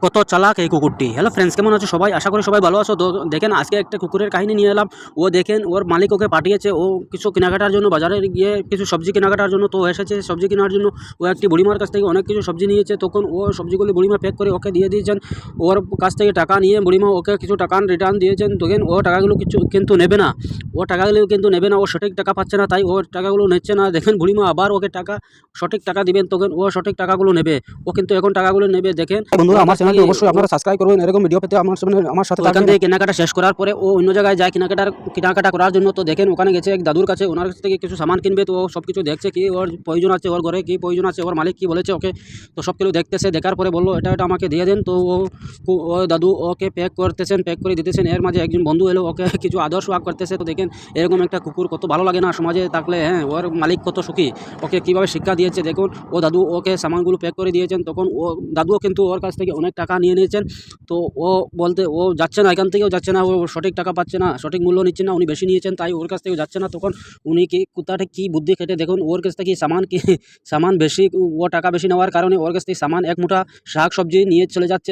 কত চালাক এই কুকুরটি। হ্যালো ফ্রেন্ডস, কেমন আছো সবাই? আশা করি সবাই ভালো আছো। তো দেখেন আজকে একটা কুকুরের কাহিনী নিয়ে এলাম। ও দেখেন ওর মালিক ওকে পাঠিয়েছে, ও কিছু কেনাকাটার জন্য বাজারে গিয়ে কিছু সবজি কেনাকাটার জন্য তো এসেছে সবজি কেনার জন্য। ও একটি বুড়িমার কাছ থেকে অনেক কিছু সবজি নিয়েছে, তখন ও সবজিগুলি বুড়িমা প্যাক করে ওকে দিয়ে দিয়েছেন। ওর কাছ থেকে টাকা নিয়ে বুড়িমা ওকে কিছু টাকা রিটার্ন দিয়েছেন। তখন ও টাকাগুলো কিছু কিন্তু নেবে না, ও সঠিক টাকা পাচ্ছে না, তাই ও টাকাগুলো নিচ্ছে না। দেখেন বুড়িমা আবার ওকে সঠিক টাকা দিবেন, তখন ও সঠিক টাকাগুলো নেবে। ও কিন্তু এখন টাকাগুলো নেবে। দেখেন বন্ধুরা, আমার চ্যানেলটি থেকে অবশ্যই আপনারা সাবস্ক্রাইব করবেন। এরকম ভিডিও পেতে আমার সাথে তো এখান থাকবেন। থেকে কেনাকাটা শেষ করার পরে ও অন্য জায়গায় যায় কেনাকাটা করার জন্য। তো দেখেন ওখানে গেছে এক দাদুর কাছে, ওনার কাছ থেকে কিছু সামান কিনবে। তো ও সব কিছু দেখছে, কি ওর প্রয়োজন আছে, ওর ঘরে কী প্রয়োজন আছে, ওর মালিক কী বলেছে ওকে। তো সব কিছু দেখতেছে, দেখার পরে বললো এটা আমাকে দিয়ে দেন। তো ও দাদু ওকে প্যাক করে দিতেছেন। এর মাঝে একজন বন্ধু এলো, ওকে কিছু আদর সোহাগ করতেছে। তো দেখেন এরকম একটা কুকুর কত ভালো লাগে না সমাজে থাকলে। হ্যাঁ, ওর মালিক কত সুখী, ওকে কীভাবে শিক্ষা দিয়েছে দেখুন। ও দাদু ওকে সামানগুলো প্যাক করে দিয়েছেন, তখন দাদুও কিন্তু ওর কাছ থেকে অনেক টাকা নিয়ে নিয়েছেন। তো ও যাচ্ছে না, এখান থেকেও যাচ্ছে না, ও সঠিক টাকা পাচ্ছে না, সঠিক মূল্য নিচ্ছে না, উনি বেশি নিয়েছেন তাই ওর কাছ থেকেও যাচ্ছে না। তখন উনি কি কোথাটা কী বুদ্ধি খেটে দেখুন ওর কাছ থেকে সামান বেশি, ও টাকা বেশি নেওয়ার কারণে ওর কাছ থেকে সামান এক মুঠা শাক সবজি নিয়ে চলে যাচ্ছে।